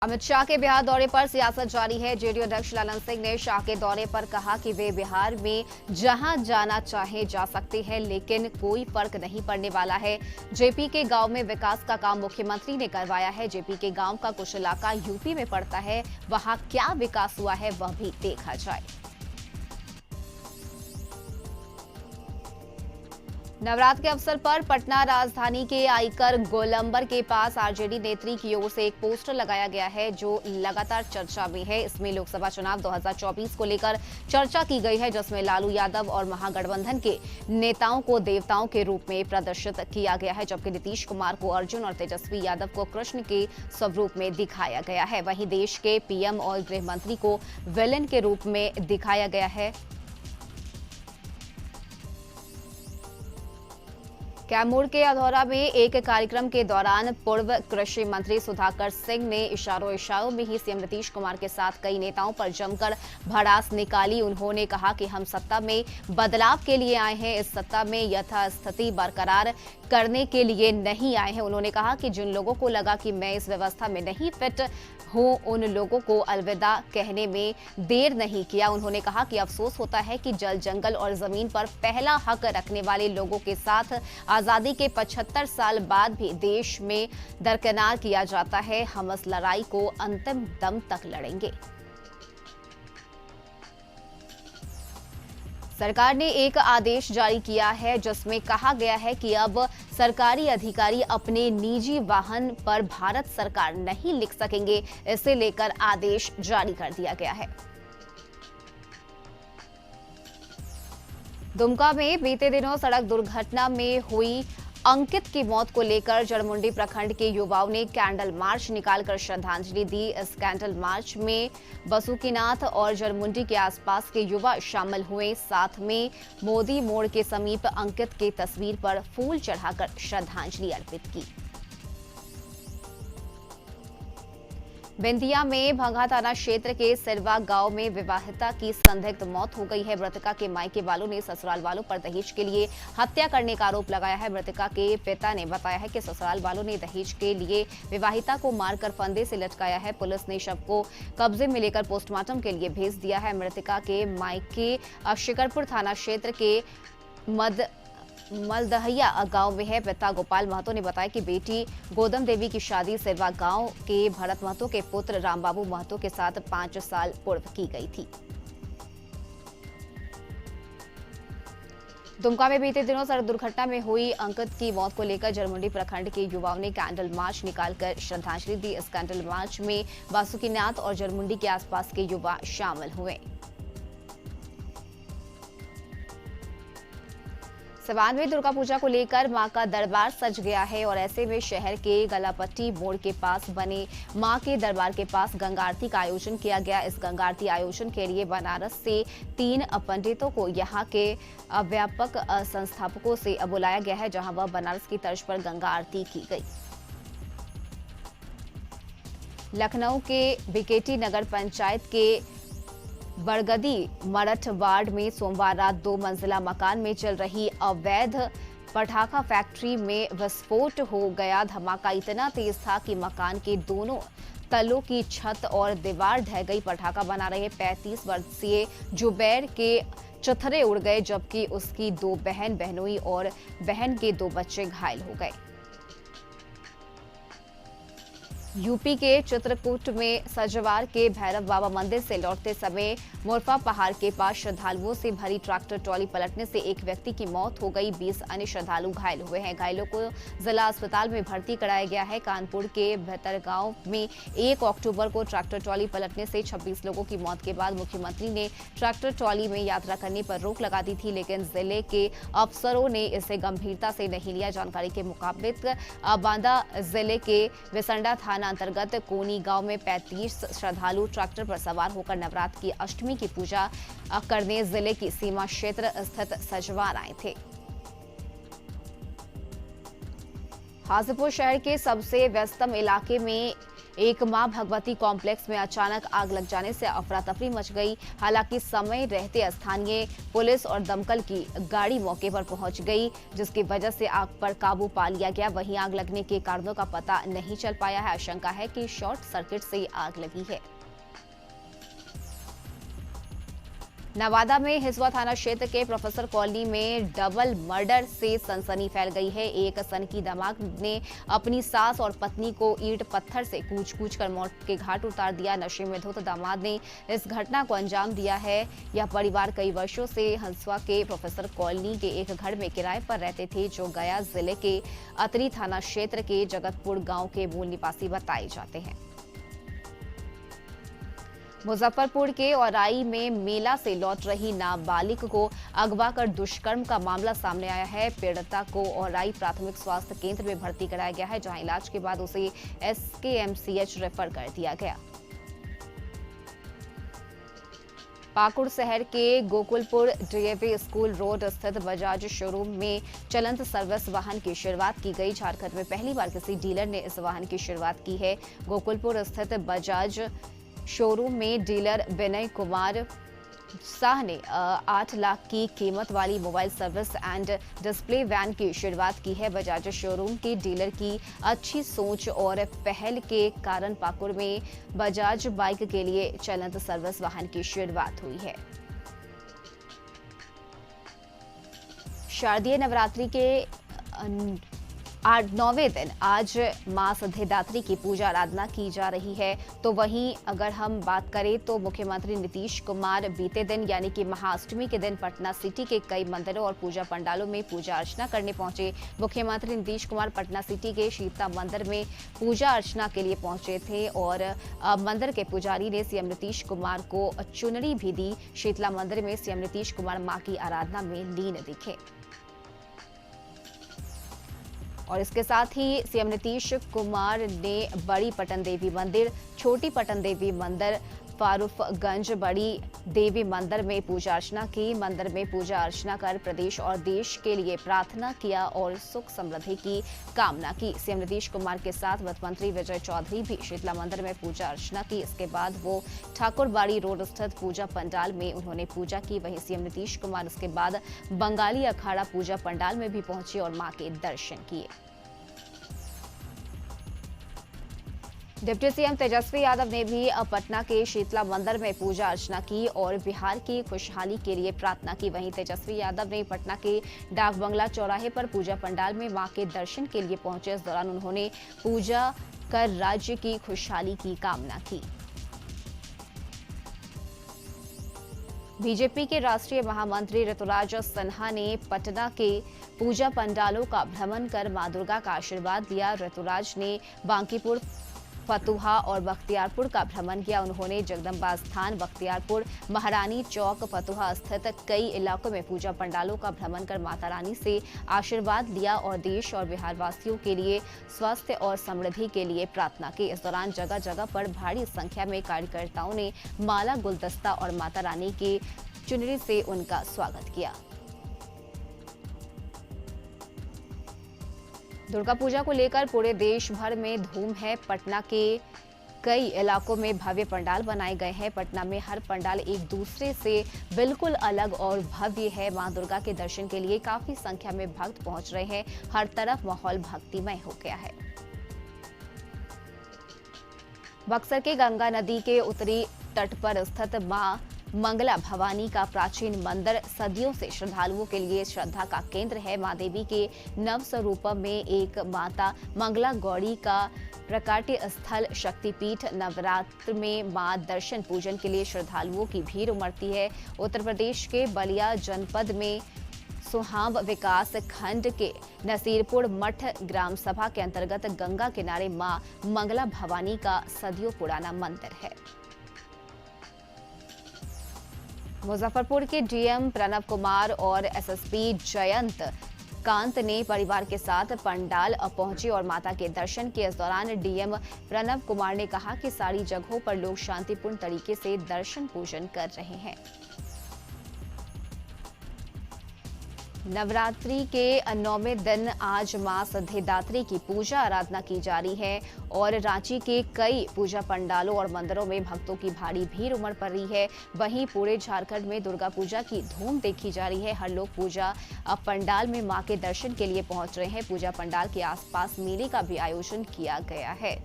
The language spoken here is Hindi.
अमित शाह के बिहार दौरे पर सियासत जारी है। जेडीयू अध्यक्ष ललन सिंह ने शाह के दौरे पर कहा कि वे बिहार में जहां जाना चाहे जा सकते हैं, लेकिन कोई फर्क नहीं पड़ने वाला है। जेपी के गांव में विकास का काम मुख्यमंत्री ने करवाया है। जेपी के गांव का कुछ इलाका यूपी में पड़ता है, वहां क्या विकास हुआ है वह भी देखा जाए। नवरात्र के अवसर पर पटना राजधानी के आइकर गोलंबर के पास आरजेडी नेत्री की ओर से एक पोस्टर लगाया गया है, जो लगातार चर्चा में है। इसमें लोकसभा चुनाव 2024 को लेकर चर्चा की गई है, जिसमें लालू यादव और महागठबंधन के नेताओं को देवताओं के रूप में प्रदर्शित किया गया है, जबकि नीतीश कुमार को अर्जुन और तेजस्वी यादव को कृष्ण के स्वरूप में दिखाया गया है। वहीं देश के पीएम और गृह मंत्री को विलेन के रूप में दिखाया गया है। कैमूर के अधौरा में एक कार्यक्रम के दौरान पूर्व कृषि मंत्री सुधाकर सिंह ने इशारों में ही सीएम नीतीश कुमार के साथ कई नेताओं पर जमकर भड़ास निकाली। उन्होंने कहा कि हम सत्ता में बदलाव के लिए आए हैं, इस सत्ता में यथास्थिति बरकरार करने के लिए नहीं आए हैं। उन्होंने कहा कि जिन लोगों को लगा कि मैं इस व्यवस्था में नहीं फिट हूं, उन लोगों को अलविदा कहने में देर नहीं किया। उन्होंने कहा कि अफसोस होता है कि जल, जंगल और जमीन पर पहला हक रखने वाले लोगों के साथ आजादी के 75 साल बाद भी देश में दरकिनार किया जाता है। हम इस लड़ाई को अंतिम दम तक लड़ेंगे। सरकार ने एक आदेश जारी किया है, जिसमें कहा गया है कि अब सरकारी अधिकारी अपने निजी वाहन पर भारत सरकार नहीं लिख सकेंगे। इसे लेकर आदेश जारी कर दिया गया है। दुमका में बीते दिनों सड़क दुर्घटना में हुई अंकित की मौत को लेकर जड़मुंडी प्रखंड के युवाओं ने कैंडल मार्च निकालकर श्रद्धांजलि दी। इस कैंडल मार्च में बसुकीनाथ और जड़मुंडी के आसपास के युवा शामिल हुए। साथ में मोदी मोड़ के समीप अंकित की तस्वीर पर फूल चढ़ाकर श्रद्धांजलि अर्पित की। बिंदिया में भंगा थाना क्षेत्र के सिरवा गांव में विवाहिता की संदिग्ध मौत हो गई है। मृतका के मायके वालों ने ससुराल वालों पर दहेज के लिए हत्या करने का आरोप लगाया है। मृतका के पिता ने बताया है कि ससुराल वालों ने दहेज के लिए विवाहिता को मारकर फंदे से लटकाया है। पुलिस ने शव को कब्जे में लेकर पोस्टमार्टम के लिए भेज दिया है। मृतका के मायके शिकरपुर थाना क्षेत्र के मलदहिया गांव में है। पिता गोपाल महतो ने बताया कि बेटी गोदम देवी की शादी सिरवा गांव के भरत महतो के पुत्र रामबाबू महतो के साथ 5 साल पूर्व की गई थी। दुमका में बीते दिनों सड़क दुर्घटना में हुई अंकित की मौत को लेकर जड़मुंडी प्रखंड के युवाओं ने कैंडल मार्च निकालकर श्रद्धांजलि दी। इस कैंडल मार्च में बासुकीनाथ और जड़मुंडी के आसपास के युवा शामिल हुए। सिवान में दुर्गा पूजा को लेकर मां का दरबार सज गया है और ऐसे में शहर के गलापट्टी मोड़ के पास बने मां के दरबार के पास गंगा आरती का आयोजन किया गया। इस गंगा आरती आयोजन के लिए बनारस से 3 पंडितों को यहां के व्यापक संस्थापकों से बुलाया गया है, जहां वह बनारस की तर्ज पर गंगा आरती की गई। लखनऊ के बीकेटी नगर पंचायत के बरगदी मरठ वार्ड में सोमवार रात 2 मंजिला मकान में चल रही अवैध पटाखा फैक्ट्री में विस्फोट हो गया। धमाका इतना तेज था कि मकान के दोनों तलों की छत और दीवार ढह गई। पटाखा बना रहे 35 वर्षीय जुबैर के चथरे उड़ गए, जबकि उसकी 2 बहनोई और बहन के 2 बच्चे घायल हो गए। यूपी के चित्रकूट में सजवार के भैरव बाबा मंदिर से लौटते समय मोरफा पहाड़ के पास श्रद्धालुओं से भरी ट्रैक्टर ट्रॉली पलटने से एक व्यक्ति की मौत हो गई। 20 अन्य श्रद्धालु घायल हुए हैं। घायलों को जिला अस्पताल में भर्ती कराया गया है। कानपुर के भतरगांव में 1 अक्टूबर को ट्रैक्टर ट्रॉली पलटने से 26 लोगों की मौत के बाद मुख्यमंत्री ने ट्रैक्टर ट्रॉली में यात्रा करने पर रोक लगा दी थी, लेकिन जिले के अफसरों ने इसे गंभीरता से नहीं लिया। जानकारी के मुताबिक बांदा जिले के विसंडा थाना अंतर्गत कोनी गांव में 35 श्रद्धालु ट्रैक्टर पर सवार होकर नवरात्र की अष्टमी की पूजा करने जिले की सीमा क्षेत्र स्थित सजवार आए थे। हाजीपुर शहर के सबसे व्यस्तम इलाके में एक मां भगवती कॉम्प्लेक्स में अचानक आग लग जाने से अफरा तफरी मच गई। हालांकि समय रहते स्थानीय पुलिस और दमकल की गाड़ी मौके पर पहुंच गई, जिसकी वजह से आग पर काबू पा लिया गया। वहीं आग लगने के कारणों का पता नहीं चल पाया है। आशंका है कि शॉर्ट सर्किट से आग लगी है। नवादा में हिसुआ थाना क्षेत्र के प्रोफेसर कॉलोनी में डबल मर्डर से सनसनी फैल गई है। एक सनकी दामाद ने अपनी सास और पत्नी को ईंट पत्थर से कूच कर मौत के घाट उतार दिया। नशे में धुत दामाद ने इस घटना को अंजाम दिया है। यह परिवार कई वर्षों से हिसुआ के प्रोफेसर कॉलोनी के एक घर में किराए पर रहते थे, जो गया जिले के अतरी थाना क्षेत्र के जगतपुर गांव के मूल निवासी बताए जाते हैं। मुजफ्फरपुर के औराई में मेला से लौट रही नाबालिग को अगवा कर दुष्कर्म का मामला सामने आया है। पीड़िता को औराई प्राथमिक स्वास्थ्य केंद्र में भर्ती कराया गया है, जहां इलाज के बाद उसे SKMCH रेफर कर दिया गया। पाकुड़ शहर के गोकुलपुर DAV स्कूल रोड स्थित बजाज शोरूम में चलंत सर्विस वाहन की शुरुआत की गई। झारखंड में पहली बार किसी डीलर ने इस वाहन की शुरुआत की है। गोकुलपुर स्थित बजाज शोरूम में डीलर विनय कुमार शाह ने 8 लाख की कीमत वाली mobile service and display van की शुरुआत की है। बजाज शोरूम के डीलर की अच्छी सोच और पहल के कारण पाकुड़ में बजाज बाइक के लिए चलंत सर्विस वाहन की शुरुआत हुई है। शारदीय नवरात्रि के 9वें दिन आज मां सिद्धिदात्री की पूजा आराधना की जा रही है। तो वहीं अगर हम बात करें तो मुख्यमंत्री नीतीश कुमार बीते दिन यानी कि महाअष्टमी के दिन पटना सिटी के कई मंदिरों और पूजा पंडालों में पूजा अर्चना करने पहुंचे। मुख्यमंत्री नीतीश कुमार पटना सिटी के शीतला मंदिर में पूजा अर्चना के लिए पहुंचे थे और मंदिर के पुजारी ने सीएम नीतीश कुमार को चुनरी भी दी। शीतला मंदिर में सीएम नीतीश कुमार मां की आराधना में लीन दिखे और इसके साथ ही सीएम नीतीश कुमार ने बड़ी पटन देवी मंदिर, छोटी पटन देवी मंदिर, फारूकगंज बड़ी देवी मंदिर में पूजा अर्चना की। मंदिर में पूजा अर्चना कर प्रदेश और देश के लिए प्रार्थना किया और सुख समृद्धि की कामना की। सीएम नीतीश कुमार के साथ वित्त मंत्री विजय चौधरी भी शीतला मंदिर में पूजा अर्चना की। इसके बाद वो ठाकुरबाड़ी रोड स्थित पूजा पंडाल में उन्होंने पूजा की। वहीं सीएम नीतीश कुमार इसके बाद बंगाली अखाड़ा पूजा पंडाल में भी पहुंचे और मां के दर्शन किए। डिप्टी सीएम तेजस्वी यादव ने भी पटना के शीतला मंदिर में पूजा अर्चना की और बिहार की खुशहाली के लिए प्रार्थना की। वहीं तेजस्वी यादव ने पटना के डाक बंगला चौराहे पर पूजा पंडाल में मां के दर्शन के लिए पहुंचे। इस दौरान उन्होंने पूजा कर राज्य की खुशहाली की कामना की। बीजेपी के राष्ट्रीय महामंत्री ऋतुराज सिन्हा ने पटना के पूजा पंडालों का भ्रमण कर मां दुर्गा का आशीर्वाद लिया। ऋतुराज ने बांकीपुर, फतुहा और बख्तियारपुर का भ्रमण किया। उन्होंने जगदम्बा स्थान, बख्तियारपुर, महारानी चौक, फतुहा स्थित कई इलाकों में पूजा पंडालों का भ्रमण कर माता रानी से आशीर्वाद लिया और देश और बिहार वासियों के लिए स्वास्थ्य और समृद्धि के लिए प्रार्थना की। इस दौरान जगह जगह पर भारी संख्या में कार्यकर्ताओं ने माला, गुलदस्ता और माता रानी के चुनरी से उनका स्वागत किया। दुर्गा पूजा को लेकर पूरे देश भर में धूम है। पटना के कई इलाकों में भव्य पंडाल बनाए गए हैं। पटना में हर पंडाल एक दूसरे से बिल्कुल अलग और भव्य है। मां दुर्गा के दर्शन के लिए काफी संख्या में भक्त पहुंच रहे हैं। हर तरफ माहौल भक्तिमय हो गया है। बक्सर के गंगा नदी के उत्तरी तट पर स्थित मां मंगला भवानी का प्राचीन मंदिर सदियों से श्रद्धालुओं के लिए श्रद्धा का केंद्र है। मां देवी के नव स्वरूप में एक माता मंगला गौरी का प्रकाट्य स्थल शक्तिपीठ। नवरात्र में मां दर्शन पूजन के लिए श्रद्धालुओं की भीड़ उमड़ती है। उत्तर प्रदेश के बलिया जनपद में सुहाव विकास खंड के नसीरपुर मठ ग्राम सभा के अंतर्गत गंगा किनारे मां मंगला भवानी का सदियों पुराना मंदिर है। मुजफ्फरपुर के डीएम प्रणव कुमार और एसएसपी जयंत कांत ने परिवार के साथ पंडाल पहुंचे और माता के दर्शन किए। इस दौरान डीएम प्रणव कुमार ने कहा कि सारी जगहों पर लोग शांतिपूर्ण तरीके से दर्शन पूजन कर रहे हैं। नवरात्रि के 9वें दिन आज मां सिद्धिदात्री की पूजा आराधना की जा रही है और रांची के कई पूजा पंडालों और मंदिरों में भक्तों की भारी भीड़ उमड़ पड़ रही है। वहीं पूरे झारखंड में दुर्गा पूजा की धूम देखी जा रही है। हर लोग पूजा पंडाल में मां के दर्शन के लिए पहुंच रहे हैं। पूजा पंडाल के आसपास मेले का भी आयोजन किया गया है।